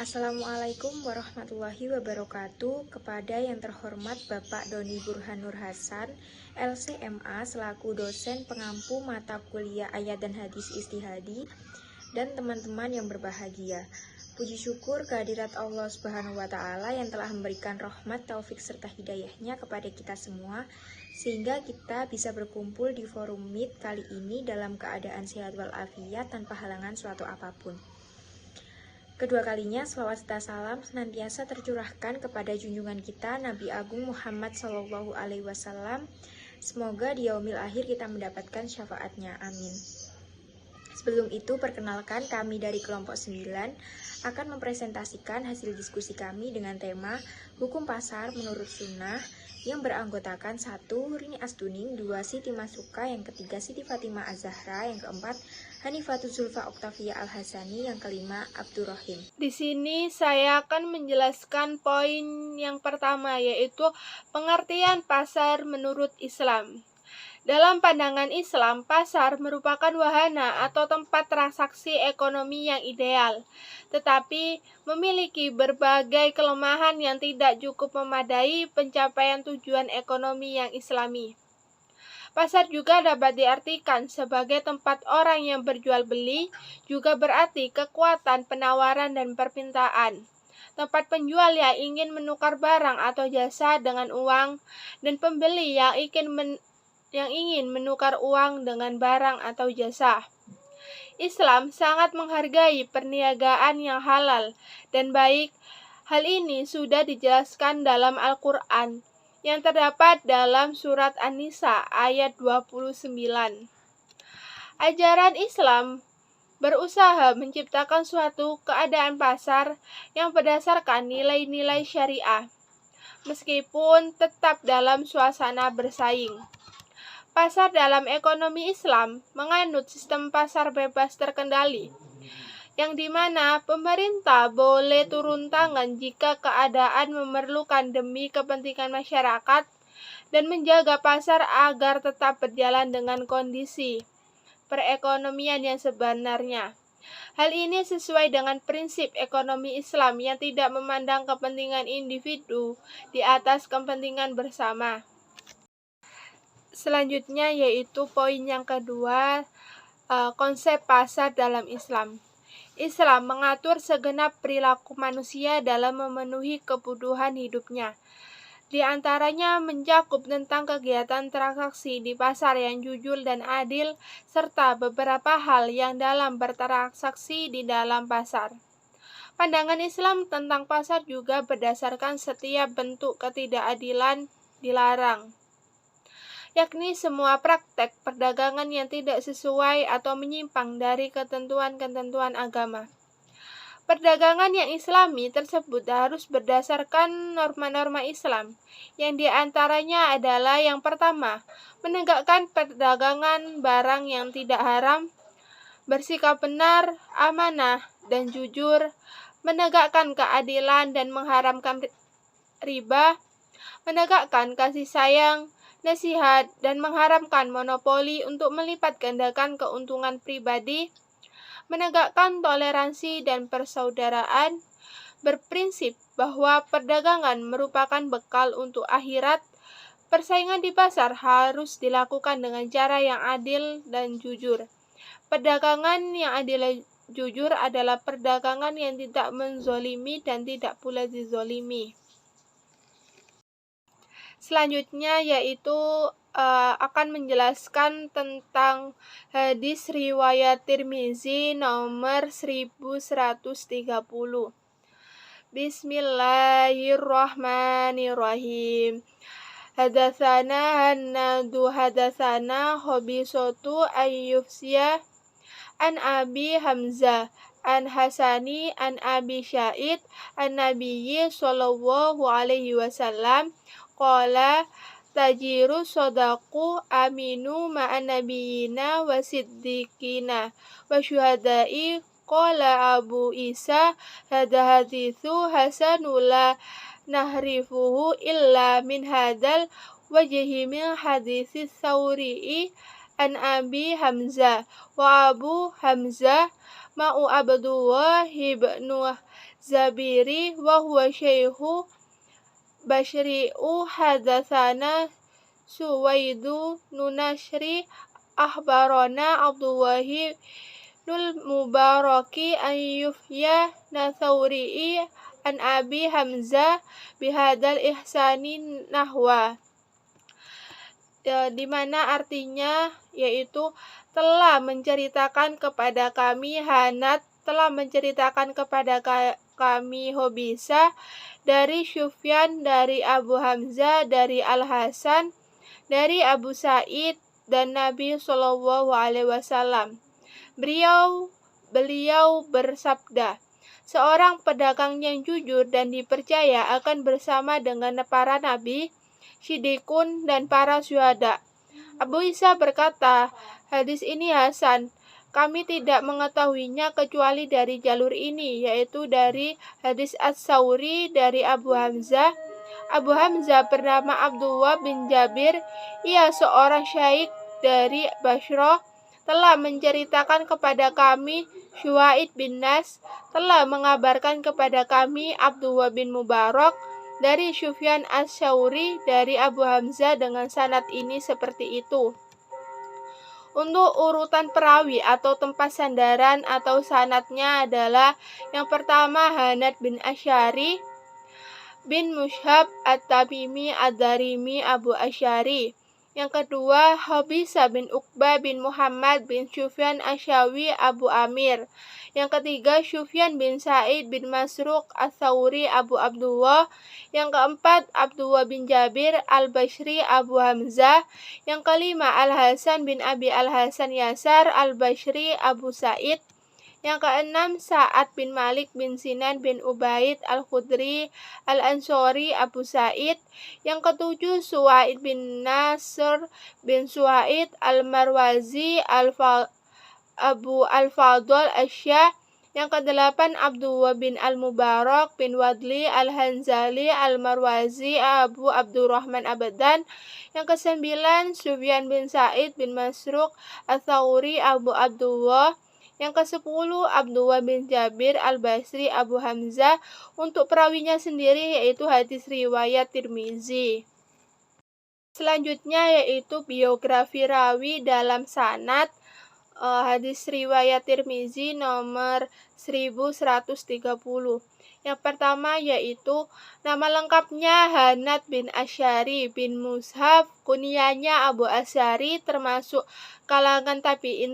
Assalamualaikum warahmatullahi wabarakatuh. Kepada yang terhormat Bapak Doni Burhan Nur Hasan, LCMA selaku dosen pengampu mata kuliah ayat dan hadis istihadi, dan teman-teman yang berbahagia. Puji syukur kehadirat Allah Subhanahu wa Ta'ala yang telah memberikan rahmat, taufik serta hidayahnya kepada kita semua, sehingga kita bisa berkumpul di forum Meet kali ini dalam keadaan sehat walafiat tanpa halangan suatu apapun. Kedua kalinya selawat serta salam senantiasa tercurahkan kepada junjungan kita Nabi Agung Muhammad SAW. Semoga di yaumil akhir kita mendapatkan syafaatnya. Amin. Sebelum itu, perkenalkan kami dari kelompok 9 akan mempresentasikan hasil diskusi kami dengan tema Hukum Pasar Menurut Sunnah yang beranggotakan 1. Rini Astuning, 2. Siti Masuka, yang ketiga Siti Fatimah Az-Zahra, yang keempat Hanifatul Zulfa Oktavia Al-Hasani, yang kelima Abdurrahim. Di sini saya akan menjelaskan poin yang pertama, yaitu pengertian pasar menurut Islam. Dalam pandangan Islam, pasar merupakan wahana atau tempat transaksi ekonomi yang ideal, tetapi memiliki berbagai kelemahan yang tidak cukup memadai pencapaian tujuan ekonomi yang islami. Pasar juga dapat diartikan sebagai tempat orang yang berjual beli, juga berarti kekuatan penawaran dan permintaan. Tempat penjual yang ingin menukar barang atau jasa dengan uang, dan pembeli yang ingin menukar uang dengan barang atau jasa. Islam sangat menghargai perniagaan yang halal dan baik. Hal ini sudah dijelaskan dalam Al-Quran yang terdapat dalam surat An-Nisa ayat 29. Ajaran Islam berusaha menciptakan suatu keadaan pasar yang berdasarkan nilai-nilai syariah, meskipun tetap dalam suasana bersaing. Pasar dalam ekonomi Islam menganut sistem pasar bebas terkendali, yang dimana pemerintah boleh turun tangan jika keadaan memerlukan demi kepentingan masyarakat dan menjaga pasar agar tetap berjalan dengan kondisi perekonomian yang sebenarnya. Hal ini sesuai dengan prinsip ekonomi Islam yang tidak memandang kepentingan individu di atas kepentingan bersama. Selanjutnya yaitu poin yang kedua, konsep pasar dalam Islam. Islam mengatur segenap perilaku manusia dalam memenuhi kebutuhan hidupnya. Di antaranya mencakup tentang kegiatan transaksi di pasar yang jujur dan adil, serta beberapa hal yang dalam bertransaksi di dalam pasar. Pandangan Islam tentang pasar juga berdasarkan setiap bentuk ketidakadilan dilarang, yakni semua praktek perdagangan yang tidak sesuai atau menyimpang dari ketentuan-ketentuan agama. Perdagangan yang islami tersebut harus berdasarkan norma-norma Islam, yang diantaranya adalah yang pertama, menegakkan perdagangan barang yang tidak haram, bersikap benar, amanah, dan jujur, menegakkan keadilan dan mengharamkan riba, menegakkan kasih sayang, nasihat, dan mengharamkan monopoli untuk melipat gandakan keuntungan pribadi, menegakkan toleransi dan persaudaraan, berprinsip bahwa perdagangan merupakan bekal untuk akhirat. Persaingan di pasar harus dilakukan dengan cara yang adil dan jujur. Perdagangan yang adil dan jujur adalah perdagangan yang tidak menzolimi dan tidak pula dizolimi. Selanjutnya yaitu akan menjelaskan tentang hadis riwayat Tirmizi nomor 1130. Bismillahirrahmanirrahim. Hadatsana Hannadu hadatsana Khabisatu Ayyufsiyah an Abi Hamzah an Hasani an Abi Syaid an Nabiyyi sallallahu alaihi wasallam qala tajiru sodaku aminu ma'an nabiyina wa siddiqina wa syuhada'i. Qala Abu Isa hadha hadithu hasanula nahrifuhu illa min hadal wajhi min hadithi Thawri'i an Abi Hamzah wa Abu Hamzah ma'u Abdullah ibnu Zabiri wa huwa syaihu Bashri'u hadatsana Suwaidu nunashri akhbarana Abdullahi nul Mubaraki ayyufya nasauri'i an Abi Hamzah bihadal ihsani nahwa, di mana artinya yaitu telah menceritakan kepada kami Hanat telah menceritakan kepada kami Hobisa dari Syufyan dari Abu Hamzah dari Al-Hasan dari Abu Sa'id dan Nabi Shallallahu Alaihi Wasallam. Beliau bersabda, seorang pedagang yang jujur dan dipercaya akan bersama dengan para nabi, siddiqun dan para syuhada. Abu Isa berkata, hadis ini hasan. Kami tidak mengetahuinya kecuali dari jalur ini, yaitu dari hadis As-Sauri dari Abu Hamzah. Abu Hamzah bernama Abdullah bin Jabir, ia seorang syaikh dari Bashrah, telah menceritakan kepada kami Syuaid bin Nas, telah mengabarkan kepada kami Abdullah bin Mubarak dari Syufyan As-Sauri dari Abu Hamzah dengan sanad ini seperti itu. Untuk urutan perawi atau tempat sandaran atau sanadnya adalah yang pertama Hanad bin Asyari bin Mushab At-Tamimi Ad-Darimi Abu Asyari. Yang kedua Habisa bin Uqbah bin Muhammad bin Syufyan Asyawi Abu Amir. Yang ketiga Syufyan bin Sa'id bin Masruq Ats-Tsauri Abu Abdullah. Yang keempat Abdullah bin Jabir Al-Bashri Abu Hamzah. Yang kelima Al-Hasan bin Abi Al-Hasan Yasar Al-Bashri Abu Sa'id. Yang keenam Sa'ad bin Malik bin Sinan bin Ubaid Al-Khudri Al-Ansori Abu Sa'id. Yang ketujuh Suwaid bin Nasr bin Suwaid Al-Marwazi Abu Al-Fadl Asya. Yang kedelapan Abdullah bin Al-Mubarak bin Wadli Al-Hanzali Al-Marwazi Abu Abdurrahman Abadan. Yang kesembilan Sufyan bin Sa'id bin Masruq Ats-Tsauri Abu Abdullah. Yang ke-10 Abdullah bin Jabir Al-Basri Abu Hamzah. Untuk perawinya sendiri yaitu hadis riwayat Tirmizi. Selanjutnya yaitu biografi rawi dalam sanad. Hadis riwayat Tirmizi nomor 1130. Yang pertama yaitu nama lengkapnya Hanad bin Asyari bin Mushab, kunyahnya Abu Asyari, termasuk kalangan tabi'in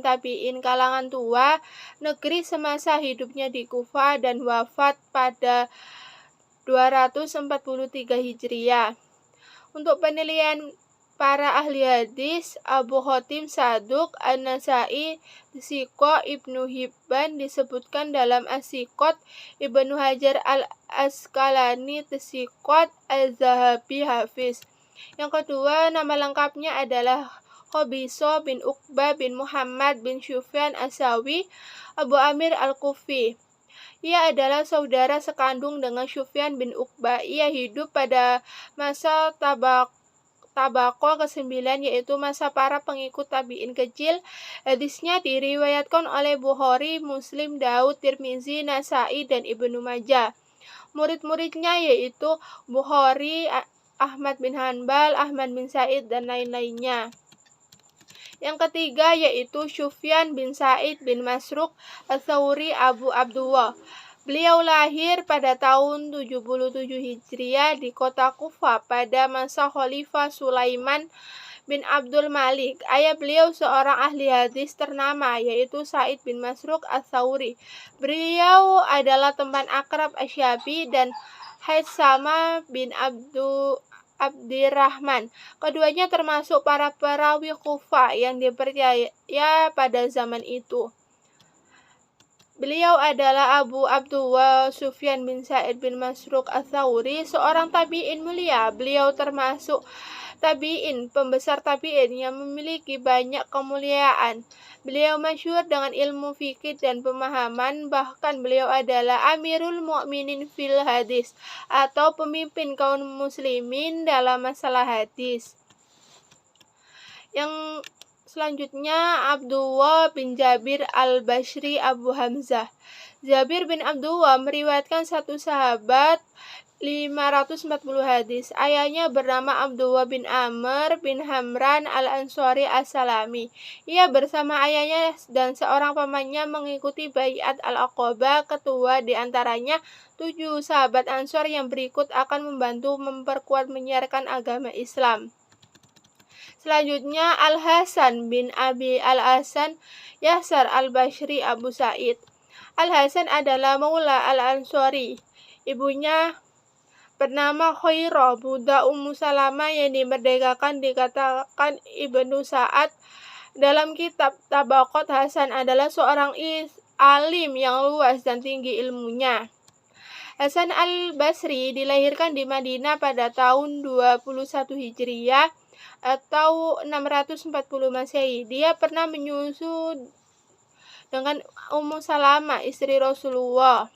kalangan tua, negeri semasa hidupnya di Kufah dan wafat pada 243 Hijriah. Untuk penilaian para ahli hadis, Abu Khatim Saduq, An-Nasai, Siqah, Ibnu Hibban disebutkan dalam As-Siqat, Ibnu Hajar Al-Asqalani Siqat, Az-Zahabi Hafiz. Yang kedua, nama lengkapnya adalah Khabisa bin Uqbah bin Muhammad bin Syufyan Asawi, Abu Amir Al-Kufi. Ia adalah saudara sekandung dengan Syufyan bin Uqbah. Ia hidup pada masa Tabaqo ke-9, yaitu masa para pengikut tabi'in kecil. Hadisnya diriwayatkan oleh Bukhari, Muslim, Daud, Tirmizi, Nasai, dan Ibnu Majah. Murid-muridnya yaitu Bukhari, Ahmad bin Hanbal, Ahmad bin Sa'id, dan lain-lainnya. Yang ketiga yaitu Syufyan bin Sa'id bin Masruq Ats-Tsauri Abu Abdullah. Beliau lahir pada tahun 77 Hijriah di kota Kufah pada masa Khalifah Sulaiman bin Abdul Malik. Ayah beliau seorang ahli hadis ternama yaitu Sa'id bin Masruq Ats-Tsauri. Beliau adalah teman akrab Asy-Syafi'i dan Haitsama bin Abdirrahman. Keduanya termasuk para perawi Kufah yang dipercaya pada zaman itu. Beliau adalah Abu Abdullah Sufyan bin Sa'id bin Masruq Ats-Tsauri, seorang tabi'in mulia. Beliau termasuk tabi'in, pembesar tabi'in yang memiliki banyak kemuliaan. Beliau masyhur dengan ilmu fikih dan pemahaman, bahkan beliau adalah Amirul Mukminin fil Hadis atau pemimpin kaum muslimin dalam masalah hadis. Yang Selanjutnya Abdullah bin Jabir al-Bashri Abu Hamzah. Jabir bin Abdullah meriwayatkan satu sahabat 540 hadis. Ayahnya bernama Abdullah bin Amr bin Hamran al-Ansari as-Salami. Ia bersama ayahnya dan seorang pamannya mengikuti Baiat al-Aqabah. Ketua di antaranya 7 sahabat Ansor yang berikut akan membantu memperkuat menyiarkan agama Islam. Selanjutnya Al-Hasan bin Abi Al-Hasan Yasar Al-Bashri Abu Sa'id. Al-Hasan adalah maula Al-Ansari. Ibunya bernama Khairah, budak Ummu Salamah yang dimerdekakan, dikatakan Ibnu Sa'ad dalam kitab Tabaqat. Hasan adalah seorang alim yang luas dan tinggi ilmunya. Hasan al-Basri dilahirkan di Madinah pada tahun 21 Hijriah atau 640 Masehi. Dia pernah menyusu dengan Ummu Salamah, istri Rasulullah.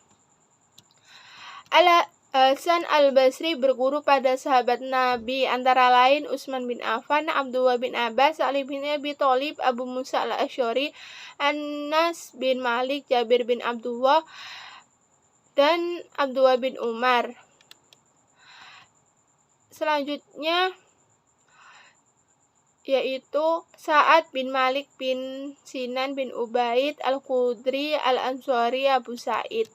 Hasan al-Basri berguru pada sahabat Nabi antara lain Utsman bin Affan, Abdullah bin Abbas, Ali bin Abi Thalib, Abu Musa al-Asy'ari, Anas bin Malik, Jabir bin Abdullah, dan Abdullah bin Umar. Selanjutnya yaitu Sa'ad bin Malik bin Sinan bin Ubaid al-Khudri al-Ansari Abu Sa'id.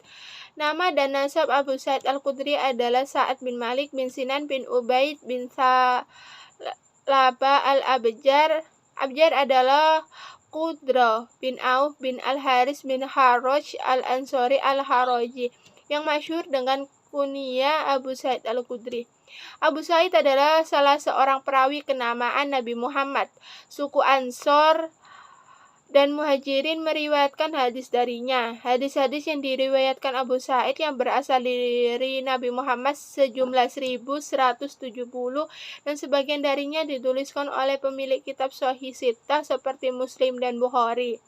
Nama dan nasab Abu Sa'id al-Khudri adalah Sa'ad bin Malik bin Sinan bin Ubaid bin Salaba al-Abjar. Abjar adalah Qudra bin Auf bin Al-Haris bin Haraj al-Ansari al-Haraji yang masyhur dengan kunyah Abu Sa'id al-Khudri. Abu Sa'id adalah salah seorang perawi kenamaan Nabi Muhammad. Suku Ansor dan Muhajirin meriwayatkan hadis darinya. Hadis-hadis yang diriwayatkan Abu Sa'id yang berasal dari Nabi Muhammad sejumlah 1170 dan sebagian darinya dituliskan oleh pemilik kitab Shahih Sittah seperti Muslim dan Bukhari.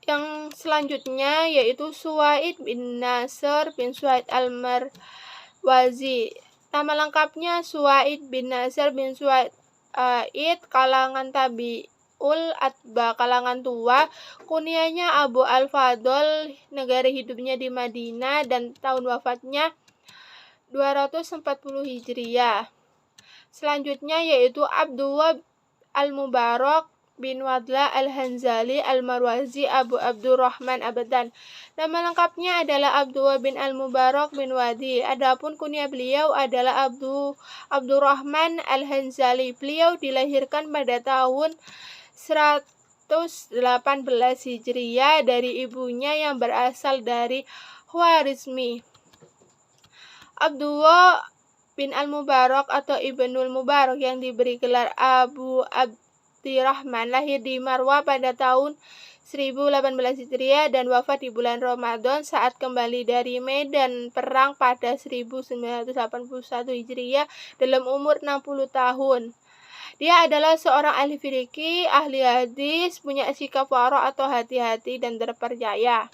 Yang selanjutnya yaitu Suwaid bin Nasr bin Suwaid al-Marwazi. Nama lengkapnya Suwaid bin Nasr bin Suwaid, kalangan tabi'ul atba, kalangan tua. Kunyahnya Abu Al-Fadl, negara hidupnya di Madinah dan tahun wafatnya 240 Hijriah. Selanjutnya yaitu Abdullah al-Mubarak bin Wadlah al-Hanzali al-Marwazi Abu Abdurrahman Abadan. Nama lengkapnya adalah Abdullah bin al-Mubarak bin Wadi. Adapun kunyah beliau adalah Abdurrahman al-Hanzali. Beliau dilahirkan pada tahun 118 Hijriah dari ibunya yang berasal dari Khwarizmi. Abdullah bin al-Mubarak atau Ibnul Mubarak yang diberi gelar Abu Abdirrahman lahir di Marwah pada tahun 1018 Hijriah dan wafat di bulan Ramadan saat kembali dari medan perang pada 1981 Hijriah dalam umur 60 tahun. Dia adalah seorang ahli fikih, ahli hadis, punya sikap wara atau hati-hati dan terpercaya.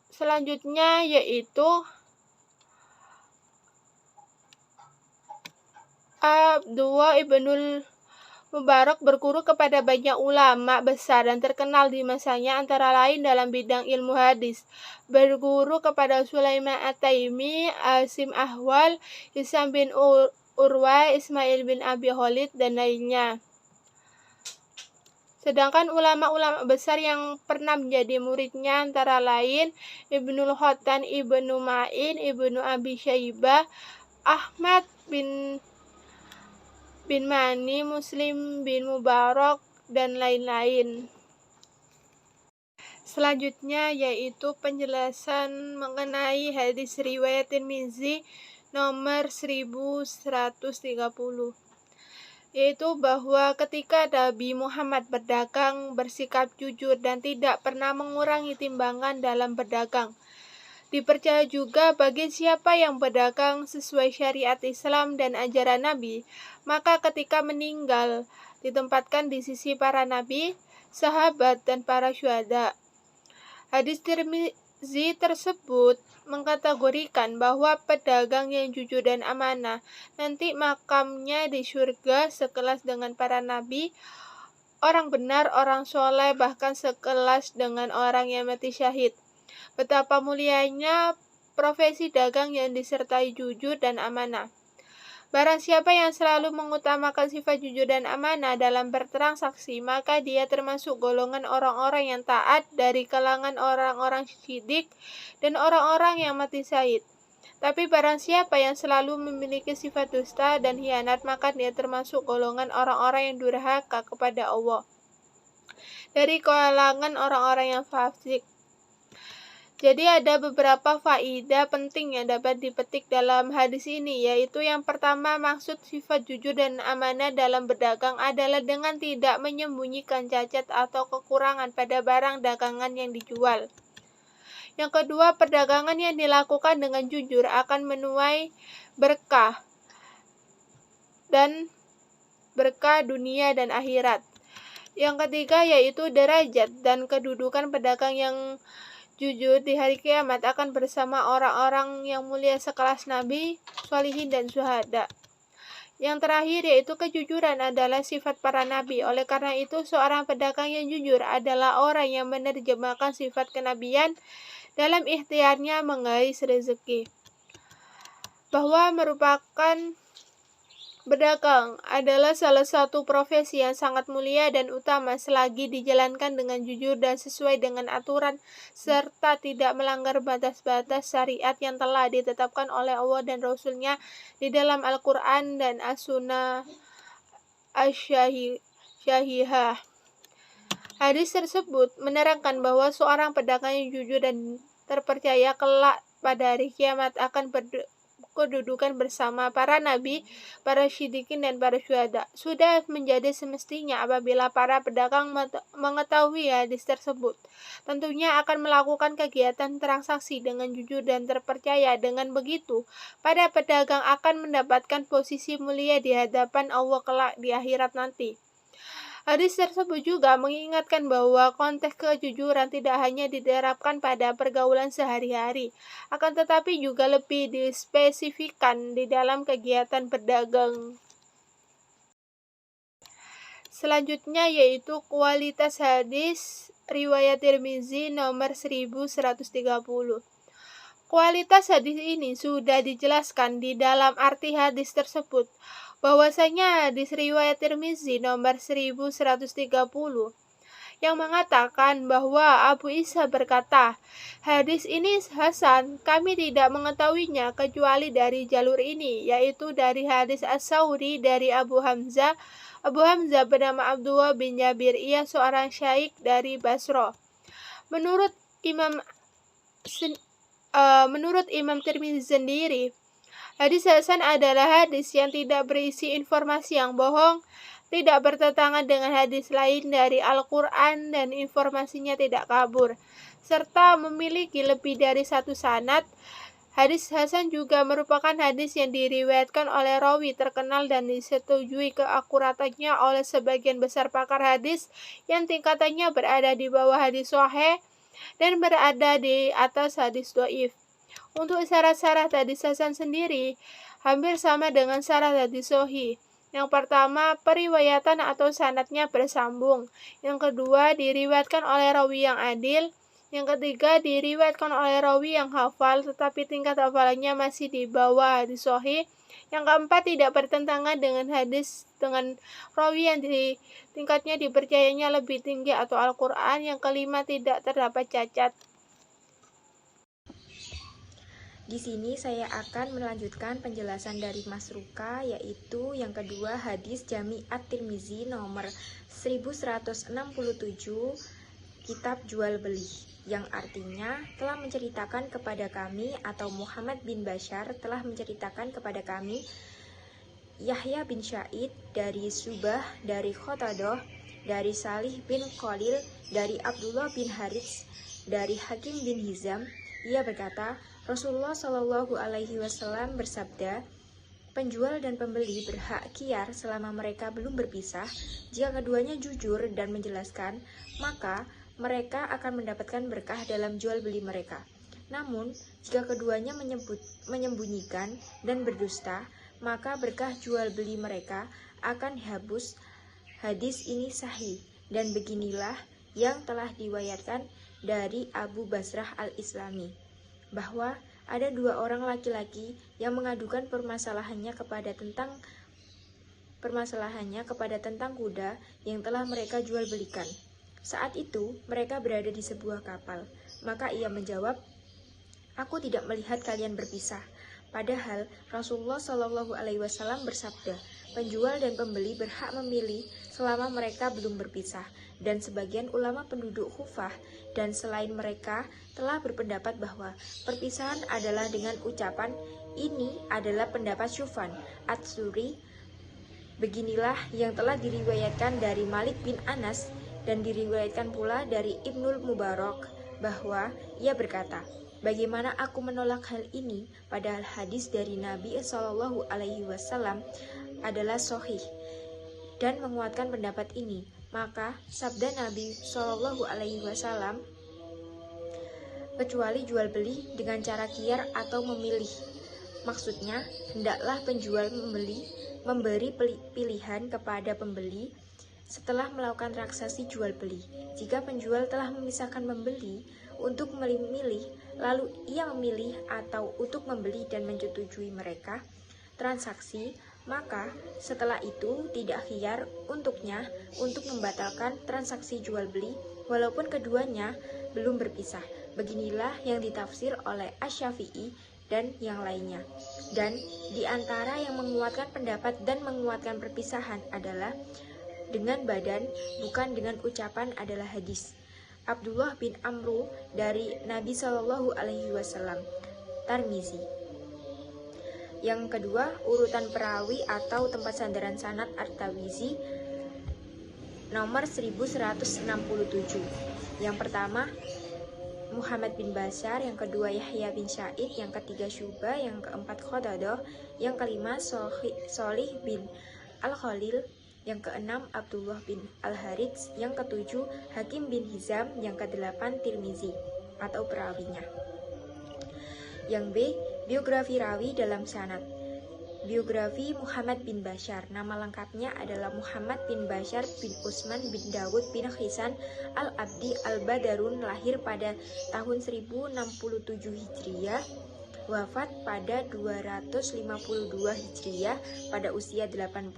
Selanjutnya yaitu Abdullah ibnul Mubarak berguru kepada banyak ulama besar dan terkenal di masanya antara lain dalam bidang ilmu hadis. Berguru kepada Sulaiman At-Taimi, Asim Ahwal, Hisam bin Urwa, Ismail bin Abi Khalid, dan lainnya. Sedangkan ulama-ulama besar yang pernah menjadi muridnya antara lain Ibnul Khattan, Ibnu Ma'in, Ibnu Abi Syaibah, Ahmad bin Mani, Muslim bin Mubarak, dan lain-lain. Selanjutnya yaitu penjelasan mengenai hadis riwayat Tirmizi nomor 1130, yaitu bahwa ketika Nabi Muhammad berdagang bersikap jujur dan tidak pernah mengurangi timbangan dalam berdagang. Dipercaya juga bagi siapa yang berdagang sesuai syariat Islam dan ajaran Nabi, maka ketika meninggal ditempatkan di sisi para nabi, sahabat, dan para syuhada. Hadis tersebut mengkategorikan bahwa pedagang yang jujur dan amanah nanti makamnya di surga sekelas dengan para nabi, orang benar, orang soleh, bahkan sekelas dengan orang yang mati syahid. Betapa mulianya profesi dagang yang disertai jujur dan amanah. Barang siapa yang selalu mengutamakan sifat jujur dan amanah dalam bertransaksi, maka dia termasuk golongan orang-orang yang taat dari kalangan orang-orang syidik dan orang-orang yang mati syahid. Tapi barang siapa yang selalu memiliki sifat dusta dan khianat, maka dia termasuk golongan orang-orang yang durhaka kepada Allah, dari kalangan orang-orang yang fasik. Jadi ada beberapa faedah penting yang dapat dipetik dalam hadis ini, yaitu yang pertama, maksud sifat jujur dan amanah dalam berdagang adalah dengan tidak menyembunyikan cacat atau kekurangan pada barang dagangan yang dijual. Yang kedua, perdagangan yang dilakukan dengan jujur akan menuai berkah dunia dan akhirat. Yang ketiga, yaitu derajat dan kedudukan pedagang yang jujur di hari kiamat akan bersama orang-orang yang mulia sekelas nabi, sholihin, dan syuhada. Yang terakhir, yaitu kejujuran adalah sifat para nabi. Oleh karena itu, seorang pedagang yang jujur adalah orang yang menerjemahkan sifat kenabian dalam ikhtiarnya mengais rezeki. Bahwa berdagang adalah salah satu profesi yang sangat mulia dan utama selagi dijalankan dengan jujur dan sesuai dengan aturan serta tidak melanggar batas-batas syariat yang telah ditetapkan oleh Allah dan Rasul-Nya di dalam Al-Quran dan As-Sunnah Asy-Syahihah. Hadis tersebut menerangkan bahwa seorang pedagang yang jujur dan terpercaya kelak pada hari kiamat akan kedudukan bersama para nabi, para syidikin, dan para syuhada. Sudah menjadi semestinya apabila para pedagang mengetahui hadis tersebut, tentunya akan melakukan kegiatan transaksi dengan jujur dan terpercaya. Dengan begitu, para pedagang akan mendapatkan posisi mulia di hadapan Allah kelak di akhirat nanti. Hadis tersebut juga mengingatkan bahwa konteks kejujuran tidak hanya diterapkan pada pergaulan sehari-hari, akan tetapi juga lebih dispesifikkan di dalam kegiatan berdagang. Selanjutnya yaitu kualitas hadis riwayat Tirmizi nomor 1130. Kualitas hadis ini sudah dijelaskan di dalam arti hadis tersebut, bahwasanya hadis riwayat Tirmizi nomor 1130 yang mengatakan bahwa Abu Isa berkata, hadis ini hasan, kami tidak mengetahuinya kecuali dari jalur ini, yaitu dari hadis As-Sauri dari Abu Hamzah bernama Abdullah bin Jabir, ia seorang syaikh dari Basra. Menurut Imam Tirmizi sendiri, hadis hasan adalah hadis yang tidak berisi informasi yang bohong, tidak bertentangan dengan hadis lain dari Al-Quran, dan informasinya tidak kabur, serta memiliki lebih dari satu sanad. Hadis hasan juga merupakan hadis yang diriwayatkan oleh rawi terkenal dan disetujui keakuratannya oleh sebagian besar pakar hadis yang tingkatannya berada di bawah hadis sahih dan berada di atas hadis dhaif. Untuk syarat-syarat hadis hasan sendiri hampir sama dengan syarat hadis sahih. Yang pertama, periwayatan atau sanadnya bersambung. Yang kedua, diriwayatkan oleh rawi yang adil. Yang ketiga, diriwayatkan oleh rawi yang hafal tetapi tingkat hafalannya masih di bawah hadis sahih. Yang keempat, tidak bertentangan dengan hadis dengan rawi yang tingkatnya dipercayanya lebih tinggi atau Al-Quran. Yang kelima, tidak terdapat cacat. Di sini saya akan melanjutkan penjelasan dari Mas Ruka, yaitu yang kedua hadis Jami At-Tirmizi nomor 1167, kitab jual beli, yang artinya telah menceritakan kepada kami, atau Muhammad bin Bashar telah menceritakan kepada kami, Yahya bin Sa'id dari Subah, dari Khotadoh, dari Salih bin Khalil, dari Abdullah bin Harits, dari Hakim bin Hizam. Ia berkata, Rasulullah Shallallahu Alaihi Wasallam bersabda, penjual dan pembeli berhak khiyar selama mereka belum berpisah. Jika keduanya jujur dan menjelaskan, maka mereka akan mendapatkan berkah dalam jual beli mereka. Namun, jika keduanya menyembunyikan dan berdusta, maka berkah jual beli mereka akan habis. Hadis ini sahih, dan beginilah yang telah diriwayatkan dari Abu Basrah al-Islami, bahwa ada dua orang laki-laki yang mengadukan permasalahannya kepada tentang kuda yang telah mereka jual belikan. Saat itu, mereka berada di sebuah kapal. Maka ia menjawab, "Aku tidak melihat kalian berpisah." Padahal Rasulullah Shallallahu Alaihi Wasallam bersabda, penjual dan pembeli berhak memilih selama mereka belum berpisah. Dan sebagian ulama penduduk Kufah dan selain mereka telah berpendapat bahwa perpisahan adalah dengan ucapan, "Ini adalah pendapat Syufyan Ats-Tsuri." Beginilah yang telah diriwayatkan dari Malik bin Anas dan diriwayatkan pula dari Ibnul Mubarak bahwa ia berkata, "Bagaimana aku menolak hal ini, padahal hadis dari Nabi Shallallahu Alaihi Wasallam adalah sahih dan menguatkan pendapat ini." Maka sabda Nabi Shallallahu Alaihi Wasallam, "Kecuali jual beli dengan cara khiyar atau memilih." Maksudnya, hendaklah penjual memberi pilihan kepada pembeli setelah melakukan transaksi jual beli. Jika penjual telah memisahkan pembeli untuk memilih, lalu ia memilih atau untuk membeli dan menyetujui mereka transaksi, maka setelah itu tidak khiyar untuknya untuk membatalkan transaksi jual beli walaupun keduanya belum berpisah. Beginilah yang ditafsir oleh Asy-Syafi'i dan yang lainnya. Dan di antara yang menguatkan pendapat dan menguatkan perpisahan adalah dengan badan, bukan dengan ucapan adalah hadis Abdullah bin Amru dari Nabi Shallallahu Alaihi Wasallam, Tirmizi. Yang kedua, urutan perawi atau tempat sandaran sanad At-Tirmizi nomor 1167. Yang pertama, Muhammad bin Bashar, yang kedua Yahya bin Sa'id, yang ketiga Syu'bah, yang keempat Qatadah, yang kelima Sholih bin Al-Khalil, yang keenam Abdullah bin Al-Harits, yang ketujuh Hakim bin Hizam, yang kedelapan Tirmizi atau perawinya. Yang B, biografi rawi dalam sanad. Biografi Muhammad bin Bashar, nama lengkapnya adalah Muhammad bin Bashar bin Utsman bin Dawud bin Khisan al-Abdi al-Badarun, lahir pada tahun 1067 Hijriah, wafat pada 252 Hijriah pada usia 85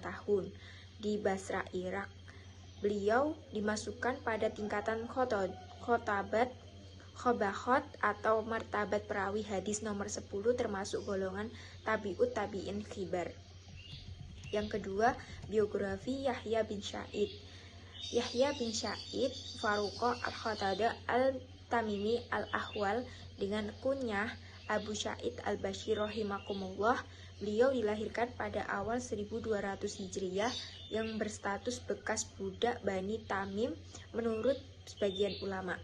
tahun di Basra, Irak. Beliau dimasukkan pada tingkatan khotabat khobahot atau martabat perawi hadis nomor 10 termasuk golongan tabi'ut tabi'in khibar. Yang kedua, biografi Yahya bin Sa'id. Yahya bin Sa'id Faruqah al-Qatadah al-Tamimi al-Ahwal dengan kunyah Abu Sa'id al-Bashir rahimakumullah. Beliau dilahirkan pada awal 1200 Hijriah yang berstatus bekas budak Bani Tamim menurut sebagian ulama.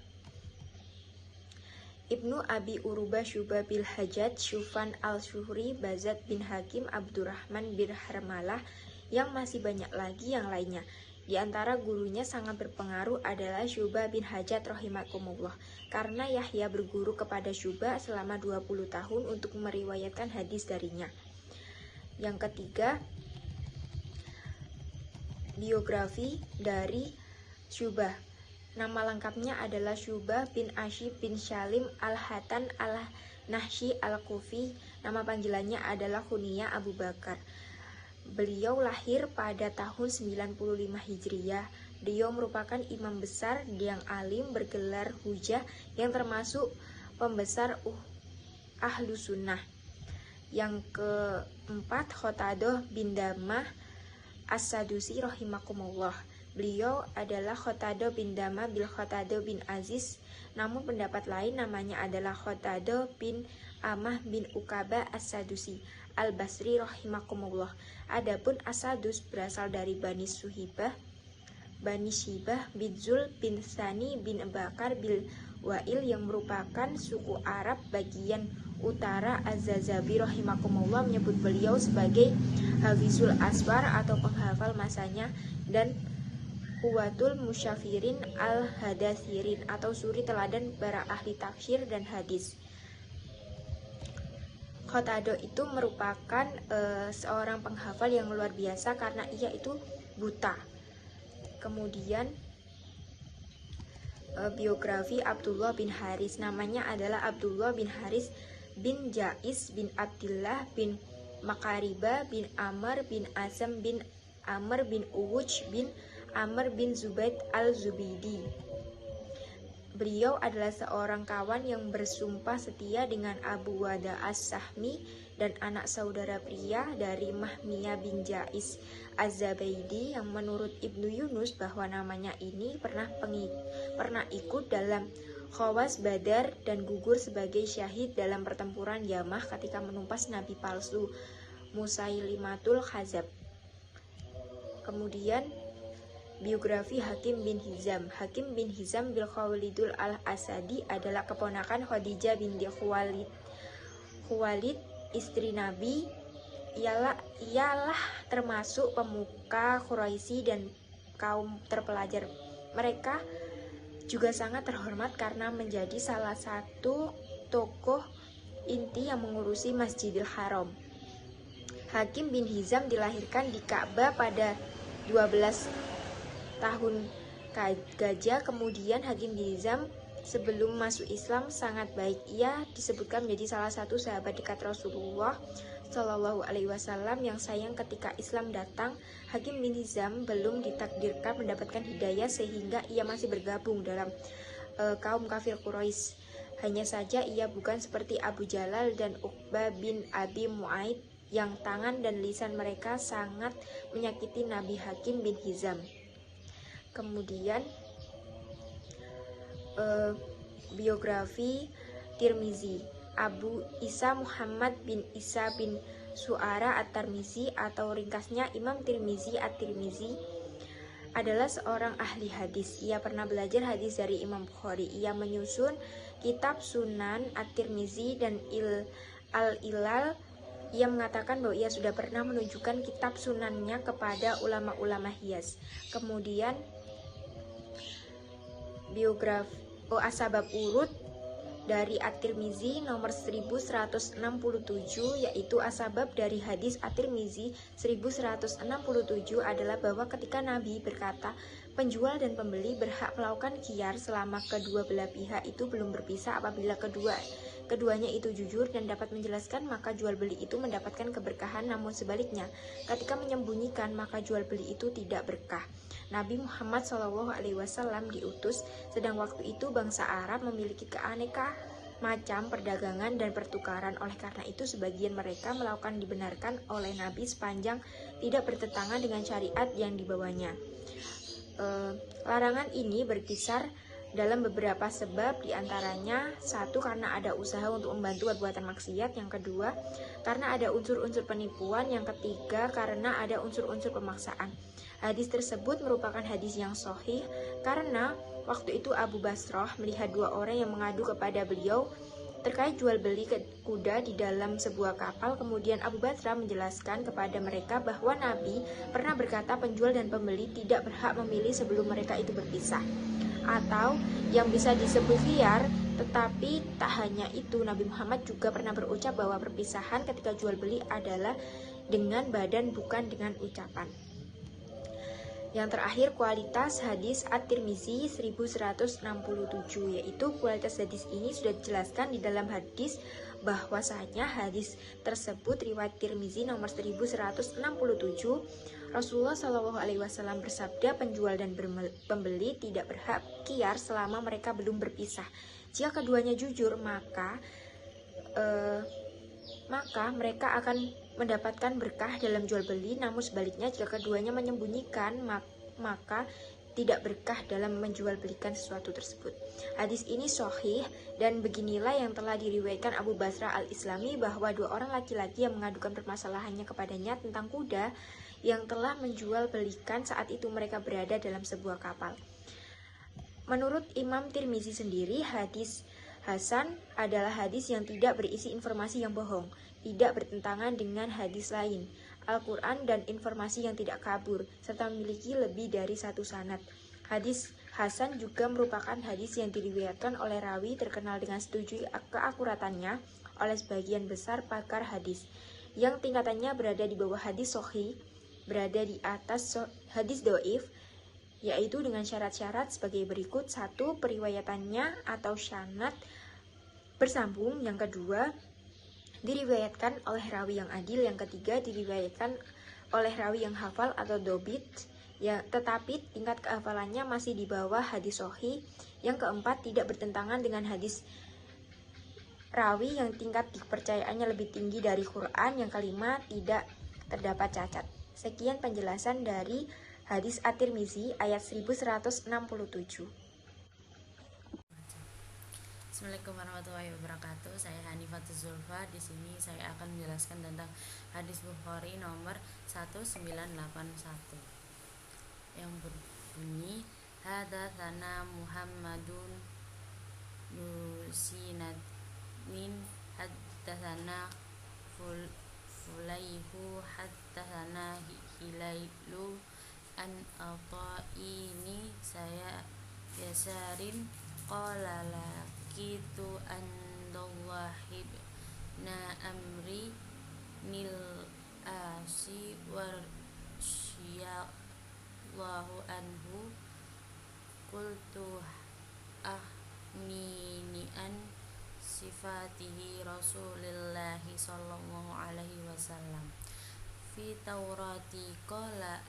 Ibnu Abi Urubah Syu'bah bil Hajjaj Syufyan al-Syuhri Bazat bin Hakim Abdurrahman bin Harmalah, yang masih banyak lagi yang lainnya. Di antara gurunya sangat berpengaruh adalah Syu'bah bin Hajjaj rahimakumullah, karena Yahya berguru kepada Syu'bah selama 20 tahun untuk meriwayatkan hadis darinya. Yang ketiga, biografi dari Syu'bah. Nama lengkapnya adalah Syu'bah bin Ashib bin Syalim al-Hatan al-Nahshi al-Kufi. Nama panggilannya adalah Kunyah Abu Bakar. Beliau lahir pada tahun 95 Hijriah. Beliau merupakan imam besar yang alim bergelar hujah yang termasuk pembesar ahlu sunnah. Yang keempat, Qatadah bin Damah As-Sadusi rahimakumullah. Beliau adalah Qatadah bin Damah bil Qatadah bin Aziz, namun pendapat lain namanya adalah Qatadah bin Amah bin Ukabah As-Sadusi Al-Basri rahimakumullah. Adapun As-Sadus berasal dari Bani Shibah bin Zul bin Sani bin Bakar bin Wa'il yang merupakan suku Arab bagian utara. Az-Zazabi rahimakumullah menyebut beliau sebagai Hafizul Asfar atau penghafal masanya, dan Quwwatul Musyafirin al-Hadathirin atau suri teladan para ahli tafsir dan hadis. Qatadah itu merupakan seorang penghafal yang luar biasa karena ia itu buta. Kemudian biografi Abdullah bin Haris, namanya adalah Abdullah bin Haris bin Jais bin Abdillah bin Makariba bin Amr bin Azam bin Amr bin Uwuj bin Amr bin Zubaid al-Zubaydi. Beliau adalah seorang kawan yang bersumpah setia dengan Abu Wada as-Sahmi dan anak saudara pria dari Mahmiyah bin Jais az-Zabaidi yang menurut Ibnu Yunus bahwa namanya ini pernah ikut dalam Khawas Badar dan gugur sebagai syahid dalam pertempuran Yamah ketika menumpas nabi palsu Musailimatul Kadzab. Kemudian biografi Hakim bin Hizam. Hakim bin Hizam bil Khawalidul al-Asadi adalah keponakan Khadijah binti Khuwailid, istri Nabi. Ialah termasuk pemuka Quraisy dan kaum terpelajar. Mereka juga sangat terhormat karena menjadi salah satu tokoh inti yang mengurusi Masjidil Haram. Hakim bin Hizam dilahirkan di Ka'bah pada 12 tahun Gajah. Kemudian Hakim bin Hizam sebelum masuk Islam sangat baik. Ia disebutkan menjadi salah satu sahabat dekat Rasulullah Shallallahu Alaihi Wasallam yang sayang ketika Islam datang. Hakim bin Hizam belum ditakdirkan mendapatkan hidayah sehingga ia masih bergabung dalam kaum kafir Quraisy. Hanya saja ia bukan seperti Abu Jalal dan Uqbah bin Abi Mu'aid yang tangan dan lisan mereka sangat menyakiti Nabi. Hakim bin Hizam. Kemudian biografi Tirmizi. Abu Isa Muhammad bin Isa bin Su'ara at-Tirmizi atau ringkasnya Imam Tirmizi at-Tirmizi adalah seorang ahli hadis. Ia pernah belajar hadis dari Imam Bukhari. Ia menyusun kitab Sunan at-Tirmizi dan Al-Ilal. Ia mengatakan bahwa ia sudah pernah menunjukkan kitab sunannya kepada ulama-ulama Hijaz. Kemudian biografi Asbab Urud dari At-Tirmizi nomor 1167, yaitu asbab dari hadis At-Tirmizi 1167 adalah bahwa ketika Nabi berkata penjual dan pembeli berhak melakukan khiyar selama kedua belah pihak itu belum berpisah. Apabila keduanya itu jujur dan dapat menjelaskan, maka jual beli itu mendapatkan keberkahan. Namun sebaliknya, ketika menyembunyikan, maka jual beli itu tidak berkah. Nabi Muhammad SAW diutus, sedang waktu itu bangsa Arab memiliki keanekaan macam perdagangan dan pertukaran. Oleh karena itu, sebagian mereka melakukan dibenarkan oleh Nabi sepanjang tidak bertentangan dengan syariat yang dibawanya. Larangan ini berkisar dalam beberapa sebab, diantaranya satu, karena ada usaha untuk membantu perbuatan maksiat, yang kedua karena ada unsur-unsur penipuan, yang ketiga karena ada unsur-unsur pemaksaan. Hadis tersebut merupakan hadis yang sahih karena waktu itu Abu Basrah melihat dua orang yang mengadu kepada beliau terkait jual beli kuda di dalam sebuah kapal. Kemudian Abu Basrah menjelaskan kepada mereka bahwa Nabi pernah berkata penjual dan pembeli tidak berhak memilih sebelum mereka itu berpisah, atau yang bisa disebut khiyar. Tetapi tak hanya itu, Nabi Muhammad juga pernah berucap bahwa perpisahan ketika jual beli adalah dengan badan bukan dengan ucapan. Yang terakhir, kualitas hadis At-Tirmizi 1167, yaitu kualitas hadis ini sudah dijelaskan di dalam hadis bahwasanya hadis tersebut riwayat Tirmizi nomor 1167. Rasulullah SAW bersabda, penjual dan pembeli tidak berhak khiyar selama mereka belum berpisah. Jika keduanya jujur, maka mereka akan mendapatkan berkah dalam jual beli. Namun sebaliknya, jika keduanya menyembunyikan, maka tidak berkah dalam menjual belikan sesuatu tersebut. Hadis ini sahih, dan beginilah yang telah diriwayatkan Abu Basrah al-Islami bahwa dua orang laki-laki yang mengadukan permasalahannya kepadanya tentang kuda yang telah menjual belikan saat itu mereka berada dalam sebuah kapal. Menurut Imam Tirmizi sendiri, hadis Hasan adalah hadis yang tidak berisi informasi yang bohong, tidak bertentangan dengan hadis lain, Al-Quran dan informasi yang tidak kabur, serta memiliki lebih dari satu sanad. Hadis Hasan juga merupakan hadis yang diriwayatkan oleh rawi terkenal dengan setuju keakuratannya oleh sebagian besar pakar hadis, yang tingkatannya berada di bawah hadis sahih, berada di atas hadis doif, yaitu dengan syarat-syarat sebagai berikut: satu, periwayatannya atau sanad bersambung; yang kedua, diriwayatkan oleh rawi yang adil; yang ketiga, diriwayatkan oleh rawi yang hafal atau dobit, ya, tetapi tingkat kehafalannya masih di bawah hadis sahih; yang keempat, tidak bertentangan dengan hadis rawi yang tingkat kepercayaannya lebih tinggi dari Quran; yang kelima, tidak terdapat cacat. Sekian penjelasan dari hadis At-Tirmizi ayat 1167. Assalamualaikum warahmatullahi wabarakatuh. Saya Hanifatul Zulfa. Di sini saya akan menjelaskan tentang hadis Bukhari nomor 1981 yang berbunyi, hadatsana Muhammadun Nusinatnin hadatsana Fulaihu hadatsana Hilailu an Ata'ini saya yasarin qala lakitu andallahib na amri nil asi warsiyallahu anhu qultu ninian sifatihi rasulillahi sallallahu alaihi wasallam fi taurati qala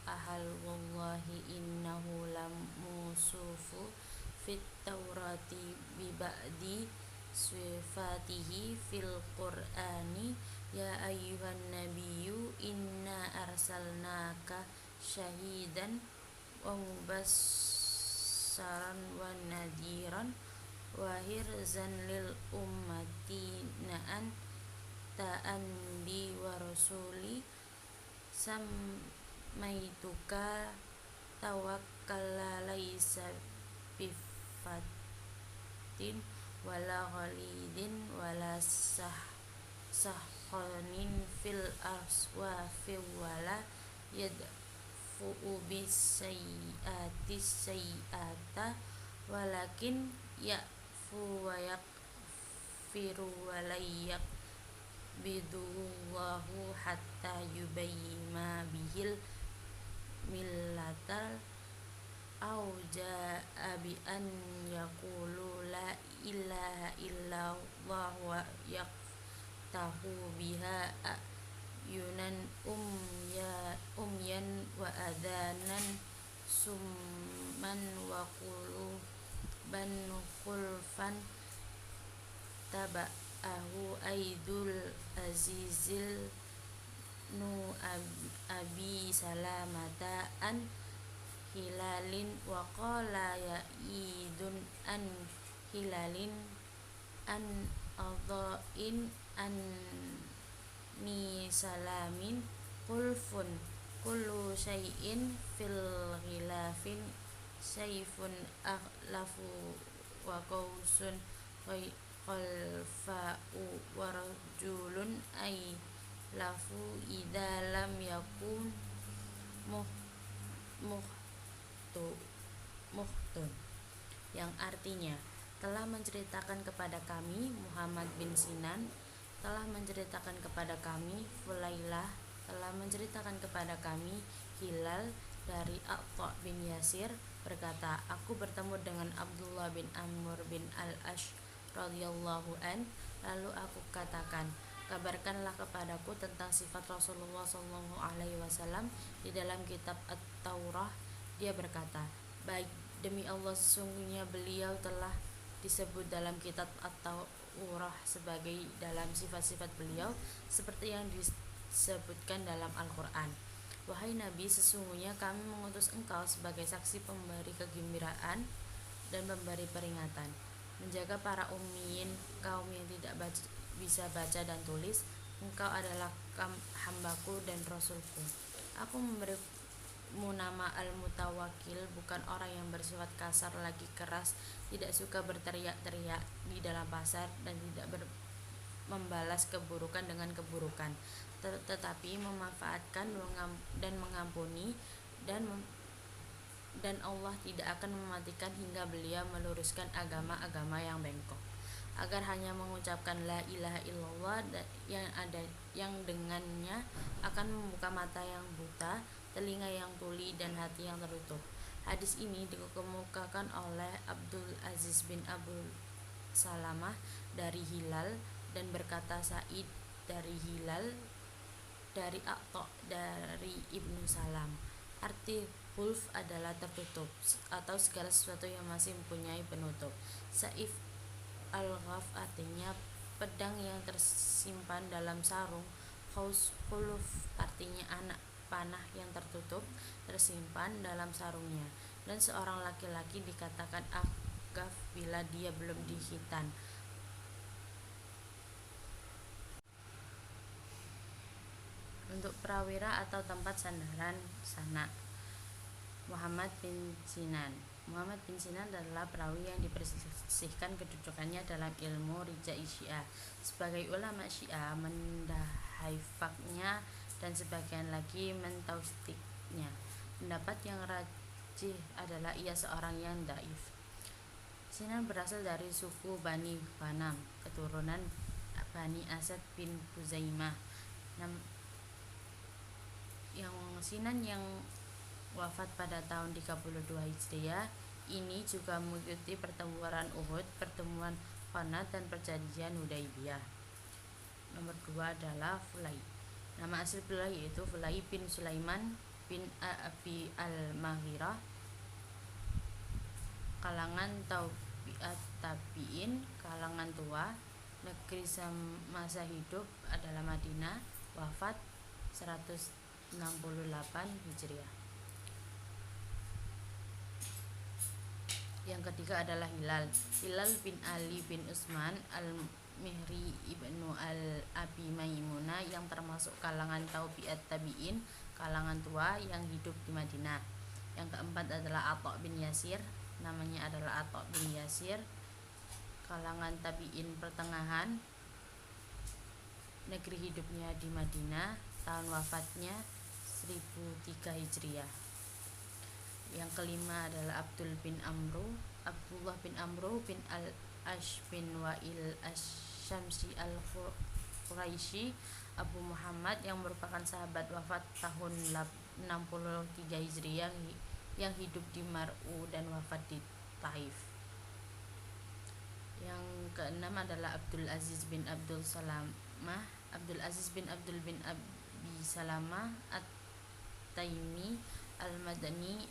ahal wallahi innahu lam musufu fit taurati biba'di sifatihi fil qur'ani ya ayyuhan nabiyyu inna arsalnaka syahidan wa mubassaran wa nadiran wa hirzan lil ummati na'an ta'an bi wa rasuli samaituka tawakkala laisa bifatin wala ghalidin wala sahqanin fil aswafi wala yadfu'u bis sayyi'ata walakin ya'fu wa yaghfiru wa la bidullahu hatta yubayyima bihil millatal au ja'a bi an yaqulu la ilaha illallah wa yaqtahu biha yunan umyan wa adanan summan wa quluban khulfan taba'ahu aidul azizil nu abi salamata an hilalin wa qala ya'idun an hilalin an adha'in an ni salamin qulfun kullu syai'in fil ghilafin sayfun akhlafu wa qausun khalfa'u wa rajulun ay lafu idza lam yakun muhtun, yang artinya telah menceritakan kepada kami Muhammad bin Sinan, telah menceritakan kepada kami Fulailah, telah menceritakan kepada kami Hilal dari Atta bin Yasir berkata, aku bertemu dengan Abdullah bin Amr bin al-Ash radhiyallahu an, lalu aku katakan, kabarkanlah kepadaku tentang sifat Rasulullah sallallahu alaihi wasallam di dalam kitab At-Taurah. Dia berkata, baik, demi Allah sesungguhnya beliau telah disebut dalam kitab At-Taurah sebagai dalam sifat-sifat beliau seperti yang disebutkan dalam Al-Quran. Wahai Nabi, sesungguhnya kami mengutus engkau sebagai saksi pemberi kegembiraan dan pemberi peringatan, menjaga para ummiyin, kaum yang tidak bisa baca dan tulis. Engkau adalah hambaku dan rasulku. Aku memberimu nama Al-Mutawakkil, bukan orang yang bersifat kasar lagi keras, tidak suka berteriak-teriak di dalam pasar, dan tidak membalas keburukan dengan keburukan, tetapi memanfaatkan dan mengampuni, dan Allah tidak akan mematikan hingga beliau meluruskan agama-agama yang bengkok, agar hanya mengucapkan la ilaha illallah yang dengannya akan membuka mata yang buta, telinga yang tuli, dan hati yang tertutup. Hadis ini dikemukakan oleh Abdul Aziz bin Abu Salamah dari Hilal, dan berkata Sa'id dari Hilal, dari A'tha dari Ibnu Salam. Arti hulf adalah tertutup atau segala sesuatu yang masih mempunyai penutup. Saif al-ghaf artinya pedang yang tersimpan dalam sarung. Huluf artinya anak panah yang tertutup tersimpan dalam sarungnya. Dan seorang laki-laki dikatakan aghaf bila dia belum dihitan. Untuk prawira atau tempat sandaran sana. Muhammad bin Sinan. Muhammad bin Sinan adalah perawi yang dipersisihkan kedudukannya dalam ilmu rijai Syiah. Sebagai ulama Syiah mendahaifaknya dan sebagian lagi mentausiknya. Pendapat yang rajih adalah ia seorang yang daif. Sinan berasal dari suku Bani Ghanam, keturunan Bani Asad bin Huzaimah. Yang Sinan yang wafat pada tahun 32 Hijriah ini juga mengikuti pertempuran Uhud, pertemuan Khanat, dan perjanjian Hudaibiyah. Nomor 2 adalah Fulai. Nama asli Fulai yaitu Fulai bin Sulaiman bin Abi al-Maghirah, kalangan tabi'in, kalangan tua. Negeri semasa hidup adalah Madinah, wafat 168 Hijriah. Yang ketiga adalah Hilal bin Ali bin Utsman al-Mihri ibnu al-Abi Maimunah, yang termasuk kalangan tabi'in, kalangan tua yang hidup di Madinah. Yang keempat adalah Atha bin Yasir, namanya adalah Atha bin Yasir, kalangan tabi'in pertengahan, negeri hidupnya di Madinah, tahun wafatnya 1003 Hijriah. Yang kelima adalah Abdullah bin Amru bin al-Ash bin Wa'il Ash-Syamsi al-Quraisy Abu Muhammad, yang merupakan sahabat, wafat tahun 63 Hijriah, yang hidup di Mar'u dan wafat di Taif. Yang keenam adalah Abdul Aziz bin Abdul bin Abi Salamah At-Taimi Al-Madani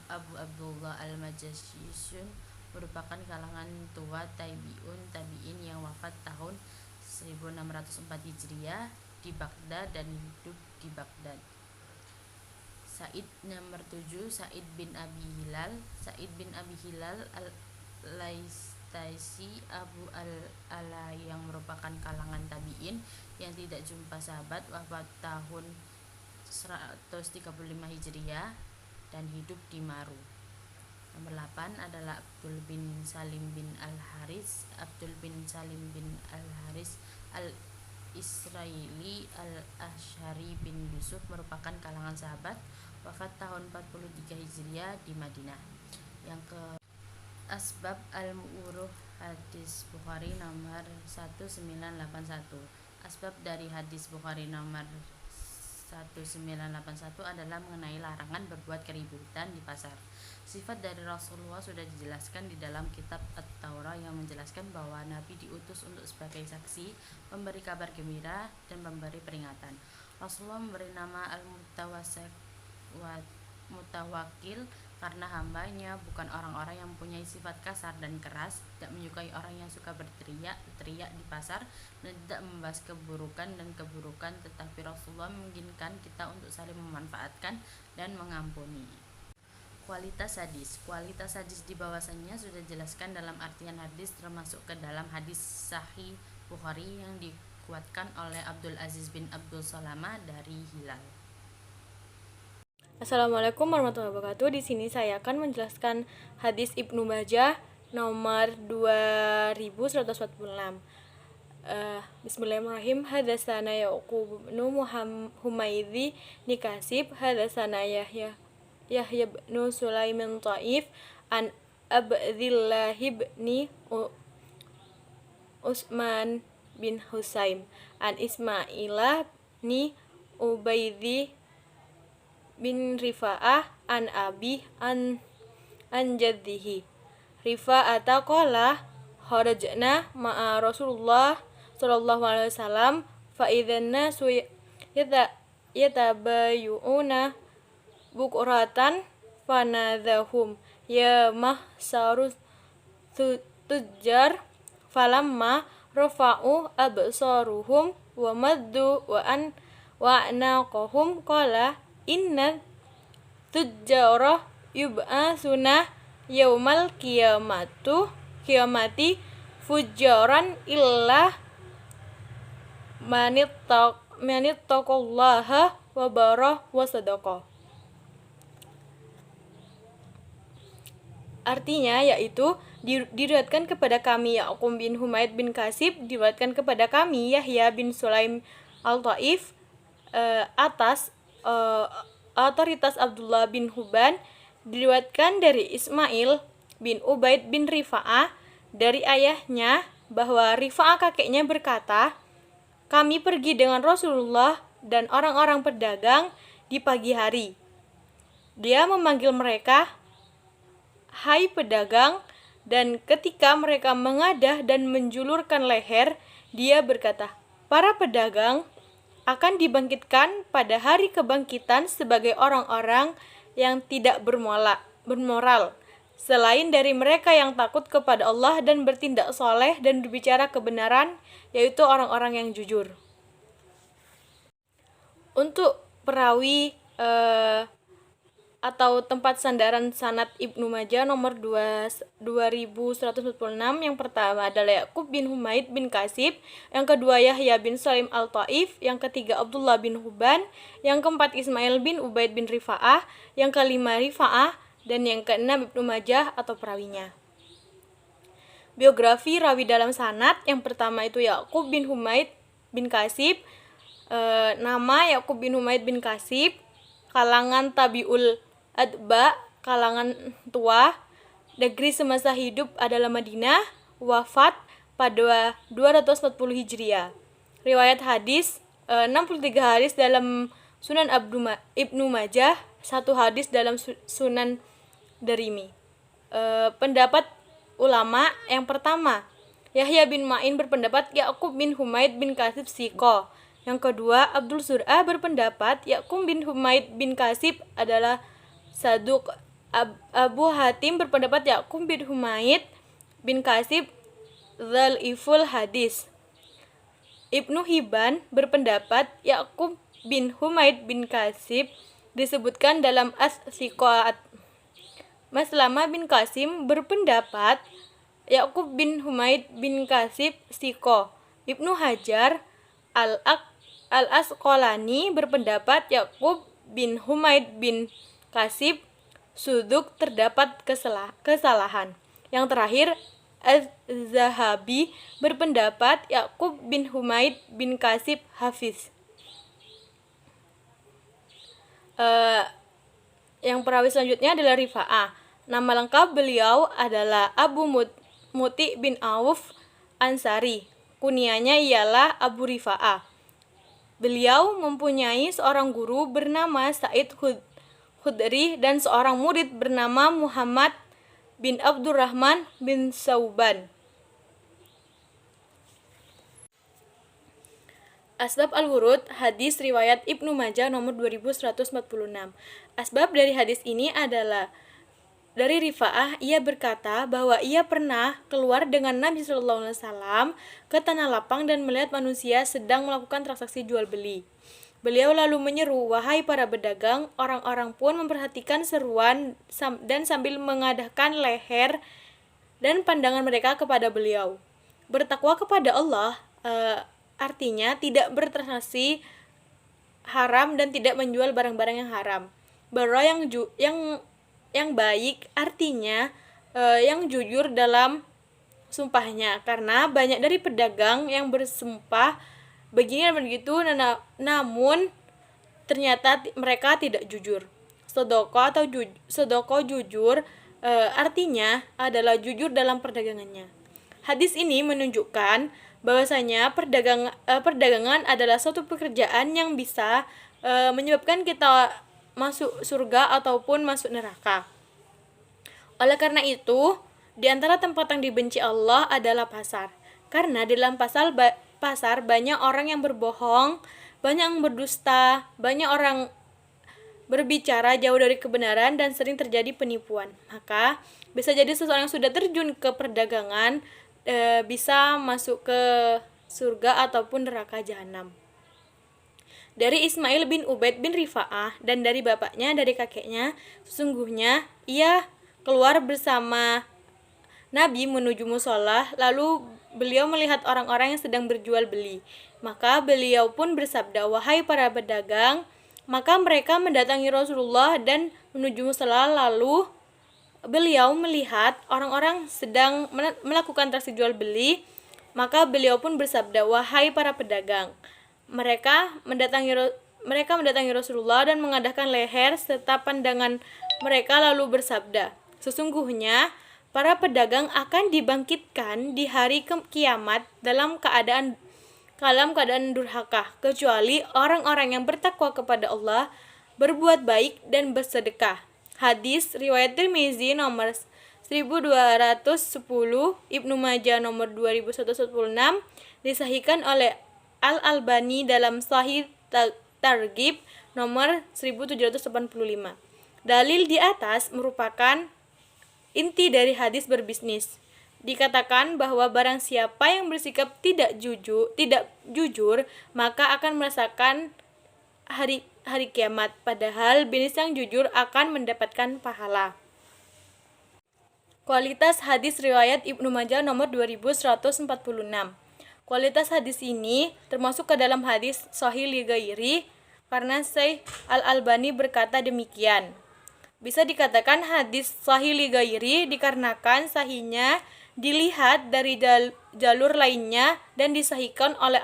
Abu Abdullah Al-Majashiyun, merupakan kalangan tua tabi'in yang wafat tahun 1604 Hijriah di Baghdad dan hidup di Baghdad. Sa'id nomor 7, Sa'id bin Abi Hilal Al-Laistasi Abu al-Ala, yang merupakan kalangan tabi'in yang tidak jumpa sahabat, wafat tahun 135 Hijriah dan hidup di Maru. Nomor 8 adalah Abdul bin Salim bin Al-Haris Al-Israili Al-Ash'ari bin Yusuf, merupakan kalangan sahabat, wafat tahun 43 Hijriah di Madinah. Yang ke Asbab al-Mu'uruh hadis Bukhari nomor 1981. Asbab dari hadis Bukhari nomor 1981 adalah mengenai larangan berbuat keributan di pasar. Sifat dari Rasulullah sudah dijelaskan di dalam kitab At-Taurah, yang menjelaskan bahwa Nabi diutus untuk sebagai saksi, memberi kabar gembira, dan memberi peringatan. Rasulullah memberi nama Al-Mutawakil karena hambanya bukan orang-orang yang mempunyai sifat kasar dan keras, tidak menyukai orang yang suka berteriak di pasar, dan tidak membahas keburukan, tetapi Rasulullah menginginkan kita untuk saling memanfaatkan dan mengampuni. Kualitas hadis di bawahnya sudah dijelaskan dalam artian hadis, termasuk ke dalam hadis Sahih Bukhari yang dikuatkan oleh Abdul Aziz bin Abdul Salamah dari Hilal. Assalamualaikum warahmatullahi wabarakatuh. Di sini saya akan menjelaskan hadis Ibnu Majah nomor 2146. Bismillahirrahmanirrahim. Hadatsana Yaqub bin Humaidi Nikasib hadatsana Yahya bin Sulaiman Taif an Abdillah bin Utsman bin Husaim an Ismailah ni Ubaidi bin Rifa'ah an Abi an jaddihi Rifa'ata qala kharajna ma'a Rasulullah sallallahu alaihi wasallam fa idzan nasu yatabayuna bukratan fanadhahum ya mahsarus tujjar falamma rafa'u absaruhum wa maddu wa anaqahum qala inna tujjara yub'asuna yaumal qiyamati fujjaran illa manittaqallaha wa barah wa sadaqa. Artinya yaitu diriwayatkan kepada kami Yaqub bin Humaid bin Kasib, diriwayatkan kepada kami Yahya bin Sulaim al-Taif atas otoritas Abdullah bin Huban, diriwayatkan dari Ismail bin Ubaid bin Rifa'ah dari ayahnya bahwa Rifa'ah kakeknya berkata, kami pergi dengan Rasulullah dan orang-orang pedagang di pagi hari. Dia memanggil mereka, hai pedagang, dan ketika mereka mengadah dan menjulurkan leher, dia berkata, para pedagang akan dibangkitkan pada hari kebangkitan sebagai orang-orang yang tidak bermoral, selain dari mereka yang takut kepada Allah dan bertindak soleh dan berbicara kebenaran, yaitu orang-orang yang jujur. Untuk perawi atau tempat sandaran sanad Ibnu Majah nomor 2146, yang pertama adalah Yaqub bin Humaid bin Kasib, yang kedua Yahya bin Salim al-Taif, yang ketiga Abdullah bin Huban, yang keempat Ismail bin Ubaid bin Rifa'ah, yang kelima Rifa'ah, dan yang keenam Ibnu Majah atau perawinya. Biografi rawi dalam sanad, yang pertama itu Yaqub bin Humaid bin Kasib. Nama Yaqub bin Humaid bin Kasib, kalangan tabi'ul adba, kalangan tua, negeri semasa hidup adalah Madinah, wafat pada 240 Hijriah. Riwayat hadis 63 hadis dalam Sunan Ibnu Majah, 1 hadis dalam Sunan Darimi. Pendapat ulama yang pertama, Yahya bin Ma'in berpendapat Yaqub bin Humaid bin Kasib siqah. Yang kedua, Abdul Sur'ah berpendapat Yaqub bin Humaid bin Kasib adalah saduq. Abu Hatim berpendapat Yaqub bin Humaid bin Kasib dhaiful hadis. Ibnu Hibban berpendapat Yaqub bin Humaid bin Kasib disebutkan dalam as-siqaat. Maslama bin Qasim berpendapat Yaqub bin Humaid bin Kasib siqah. Ibnu Hajar Al-Asqalani berpendapat Yaqub bin Humaid bin Kasib suduk, terdapat kesalahan. Yang terakhir, Az-Zahabi berpendapat Yaqub bin Humaid bin Kasib hafiz. Yang perawi selanjutnya adalah Rifa'ah. Nama lengkap beliau adalah Abu Muti bin Auf Ansari. Kunyahnya ialah Abu Rifa'ah. Beliau mempunyai seorang guru bernama Sa'id Khudri dan seorang murid bernama Muhammad bin Abdurrahman bin Sauban. Asbab al-Wurud, hadis riwayat Ibnu Majah nomor 2146. Asbab dari hadis ini adalah dari Rifa'ah, ia berkata bahwa ia pernah keluar dengan Nabi SAW ke tanah lapang dan melihat manusia sedang melakukan transaksi jual beli. Beliau lalu menyeru, wahai para pedagang, orang-orang pun memperhatikan seruan dan sambil mengadahkan leher dan pandangan mereka kepada beliau. Bertakwa kepada Allah artinya tidak bertransaksi haram dan tidak menjual barang-barang yang haram. Bara yang baik artinya yang jujur dalam sumpahnya, karena banyak dari pedagang yang bersumpah begini dan begitu, namun ternyata mereka tidak jujur. Sodoko jujur artinya adalah jujur dalam perdagangannya. Hadis ini menunjukkan bahwasanya perdagangan adalah suatu pekerjaan yang bisa menyebabkan kita masuk surga ataupun masuk neraka. Oleh karena itu, di antara tempat yang dibenci Allah adalah pasar. Karena di dalam pasar banyak orang yang berbohong, banyak yang berdusta, banyak orang berbicara jauh dari kebenaran dan sering terjadi penipuan. Maka bisa jadi seseorang yang sudah terjun ke perdagangan bisa masuk ke surga ataupun neraka jahanam. Dari Ismail bin Ubaid bin Rifa'ah dan dari bapaknya, dari kakeknya, sesungguhnya ia keluar bersama Nabi menuju musola, lalu beliau melihat orang-orang yang sedang berjual beli. Maka beliau pun bersabda, "Wahai para pedagang," maka mereka mendatangi Rasulullah dan menuju musola, lalu beliau melihat orang-orang sedang melakukan transaksi jual beli. Maka beliau pun bersabda, "Wahai para pedagang." Mereka mendatangi Rasulullah dan mengadahkan leher serta pandangan mereka, lalu bersabda, "Sesungguhnya para pedagang akan dibangkitkan di hari kiamat dalam keadaan durhaka, kecuali orang-orang yang bertakwa kepada Allah, berbuat baik dan bersedekah." Hadis riwayat Tirmizi nomor 1210, Ibnu Majah nomor 2116, disahihkan oleh Al-Albani dalam Sahih Targhib nomor 1785. Dalil di atas merupakan inti dari hadis berbisnis. Dikatakan bahwa barang siapa yang bersikap tidak jujur, maka akan merasakan hari kiamat, padahal bisnis yang jujur akan mendapatkan pahala. Kualitas hadis riwayat Ibnu Majah nomor 2146. Kualitas hadis ini termasuk ke dalam hadis Sahih li ghairi, karena Syekh Al-Albani berkata demikian. Bisa dikatakan hadis Sahih li ghairi dikarenakan sahihnya dilihat dari jalur lainnya dan disahihkan oleh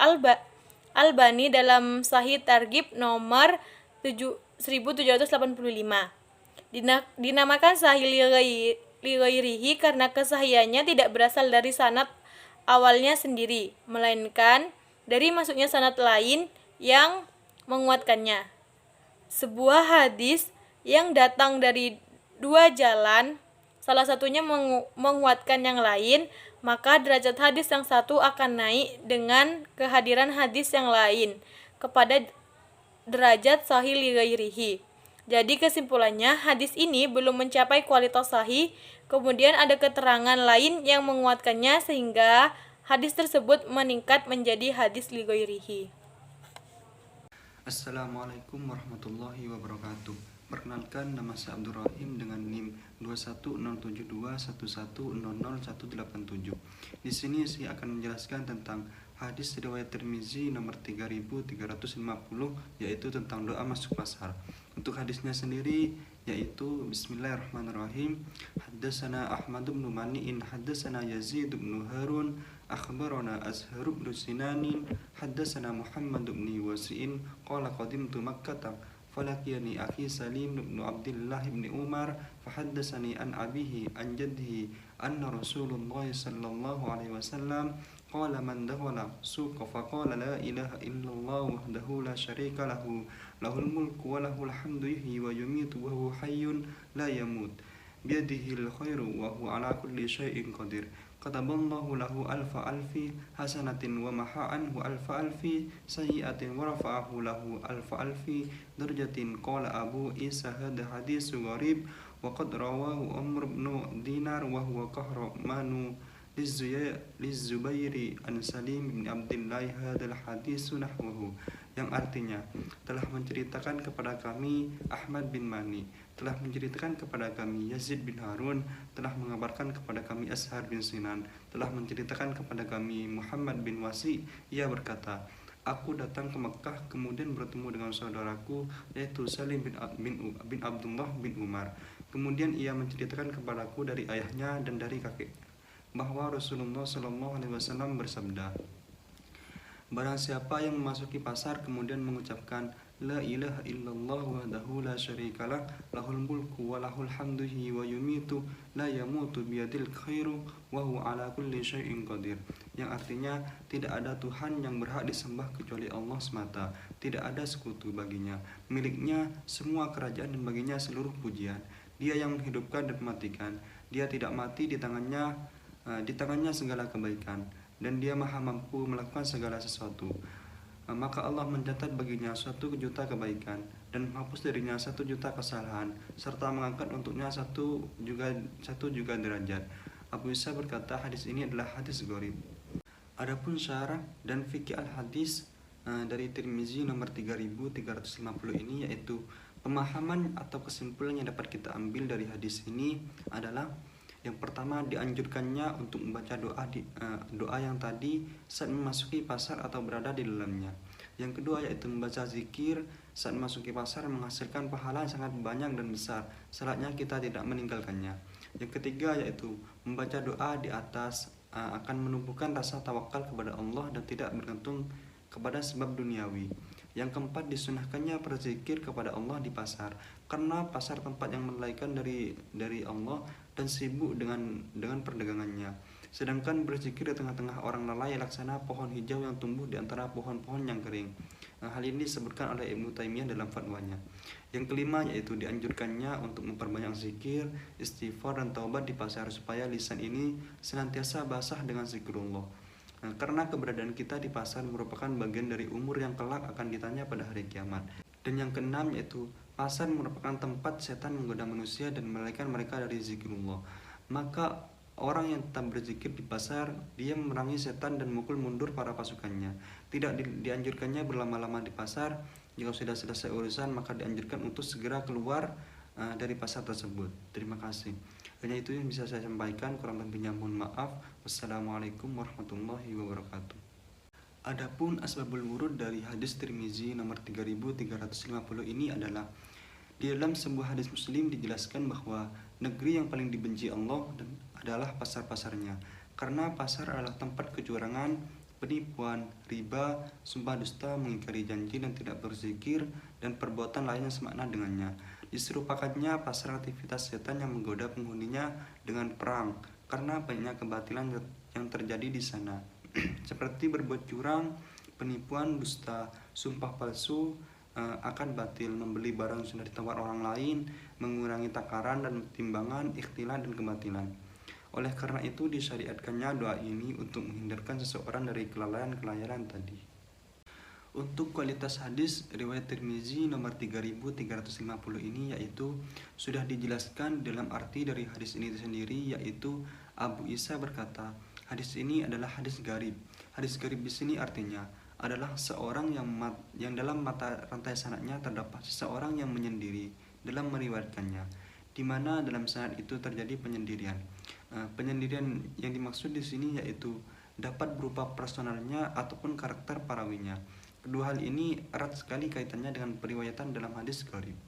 Albani dalam Sahih Targhib nomor 1785. Dinamakan Sahih li ghairihi karena kesahihannya tidak berasal dari sanad awalnya sendiri, melainkan dari masuknya sanad lain yang menguatkannya. Sebuah hadis yang datang dari dua jalan, salah satunya menguatkan yang lain, maka derajat hadis yang satu akan naik dengan kehadiran hadis yang lain kepada derajat sahih li ghairihi. Jadi kesimpulannya, hadis ini belum mencapai kualitas sahih. Kemudian ada keterangan lain yang menguatkannya sehingga hadis tersebut meningkat menjadi hadis li ghairihi. Assalamualaikum warahmatullahi wabarakatuh. Perkenalkan, nama saya Abdul Rahim dengan NIM 2107211000187. Di sini saya akan menjelaskan tentang hadis riwayat Tirmizi nomor 3350, yaitu tentang doa masuk pasar. Untuk hadisnya sendiri yaitu Bismillahirrahmanirrahim. Haddatsana Ahmad bin Mani'in, haddatsana Yazid bin Harun, akhbarana Azhar bin Sinanin, haddatsana Muhammad bin Wasi'in, qala qadimtu Makkah falaqiyani akhi Salim bin Abdullah bin Umar fahaddasani an abihi an jaddihi anna Rasulullah sallallahu alaihi wasallam qala man dakhala suqa faqala la ilaha illallah wahdahu la syarika lahu lahul mulku wa lahul hamdu yuhyi wa yumiitu wa huwa hayyun la yamut biyadihil khairu wa huwa ala kulli syai'in qadir kataballahu lahu alfa alfi hasanatin wa maha anhu alfa alfi sayyi'atin wa rafa'ahu lahu alfa alfi darjatin. Qala Abu Isa hadha haditsu gharib wa qad rawahu Amr bin Dinar wa huwa qahramanu lizubairi an Salim bin Abdullah hadal haditsu nahwahu, yang artinya telah menceritakan kepada kami Ahmad bin Mani, telah menceritakan kepada kami Yazid bin Harun, telah mengabarkan kepada kami Azhar bin Sinan, telah menceritakan kepada kami Muhammad bin Wasi. Ia berkata, aku datang ke Mekah kemudian bertemu dengan saudaraku yaitu Salim bin Abdullah bin Umar. Kemudian ia menceritakan kepadaku dari ayahnya dan dari kakek bahwa Rasulullah SAW bersabda, barang siapa yang memasuki pasar kemudian mengucapkan la ilaha illallah wahdahu la syarikalah lahul mulku wa lahul hamdu wa yumitu la yamutu biyadil khairu wa huwa ala kulli syai'in qadir, yang artinya tidak ada Tuhan yang berhak disembah kecuali Allah semata, tidak ada sekutu baginya, miliknya semua kerajaan dan baginya seluruh pujian, dia yang menghidupkan dan mematikan, dia tidak mati, di tangannya segala kebaikan, dan dia maha mampu melakukan segala sesuatu. Maka Allah mencatat baginya 1 juta kebaikan dan menghapus darinya 1 juta kesalahan, serta mengangkat untuknya satu juga derajat. Abu Isa berkata, hadis ini adalah hadis gharib. Adapun syarah dan fikih al-hadis dari Tirmizi nomor 3350 ini, yaitu pemahaman atau kesimpulan yang dapat kita ambil dari hadis ini adalah, yang pertama, dianjurkannya untuk membaca doa yang tadi saat memasuki pasar atau berada di dalamnya. Yang kedua, yaitu membaca zikir saat memasuki pasar menghasilkan pahala yang sangat banyak dan besar, syaratnya kita tidak meninggalkannya. Yang ketiga, yaitu membaca doa di atas akan menumbuhkan rasa tawakal kepada Allah dan tidak bergantung kepada sebab duniawi. Yang keempat, disunahkannya berzikir kepada Allah di pasar, karena pasar tempat yang melalaikan dari Allah dan sibuk dengan perdagangannya. Sedangkan berzikir di tengah-tengah orang lalai laksana pohon hijau yang tumbuh di antara pohon-pohon yang kering. Hal ini disebutkan oleh Ibnu Taimiyah dalam fatwanya. Yang kelima, yaitu dianjurkannya untuk memperbanyak zikir, istighfar dan taubat di pasar supaya lisan ini senantiasa basah dengan zikrullah. Karena keberadaan kita di pasar merupakan bagian dari umur yang kelak akan ditanya pada hari kiamat. Dan yang keenam, yaitu pasar merupakan tempat setan menggoda manusia dan melarikan mereka dari zikrullah. Maka orang yang tetap berzikir di pasar, dia memerangi setan dan memukul mundur para pasukannya. Tidak dianjurkannya berlama-lama di pasar. Jika sudah selesai urusan, maka dianjurkan untuk segera keluar dari pasar tersebut. Terima kasih. Hanya itu yang bisa saya sampaikan, kurang lebihnya mohon maaf. Wassalamualaikum warahmatullahi wabarakatuh. Adapun asbabul wurud dari hadis Tirmizi nomor 3350 ini adalah, di dalam sebuah hadis Muslim dijelaskan bahwa negeri yang paling dibenci Allah adalah pasar-pasarnya, karena pasar adalah tempat kecurangan, penipuan, riba, sumpah dusta, mengingkari janji dan tidak berzikir, dan perbuatan lain yang semakna dengannya. Diserupakannya pasar aktivitas setan yang menggoda penghuninya dengan perang, karena banyaknya kebatilan yang terjadi di sana, seperti berbuat curang, penipuan, dusta, sumpah palsu, akan batil, membeli barang sudah ditawar orang lain, mengurangi takaran dan timbangan, ikhtilat dan kebatilan. Oleh karena itu disyariatkannya doa ini untuk menghindarkan seseorang dari kelalaian tadi. Untuk kualitas hadis riwayat Tirmizi nomor 3350 ini, yaitu sudah dijelaskan dalam arti dari hadis ini sendiri, yaitu Abu Isa berkata, hadis ini adalah hadis gharib. Hadis gharib di sini artinya adalah seorang yang dalam mata rantai sanadnya terdapat seseorang yang menyendiri dalam meriwayatkannya, di mana dalam sanad itu terjadi penyendirian. Penyendirian yang dimaksud di sini yaitu dapat berupa personalnya ataupun karakter perawinya. Kedua hal ini erat sekali kaitannya dengan periwayatan dalam hadis gharib.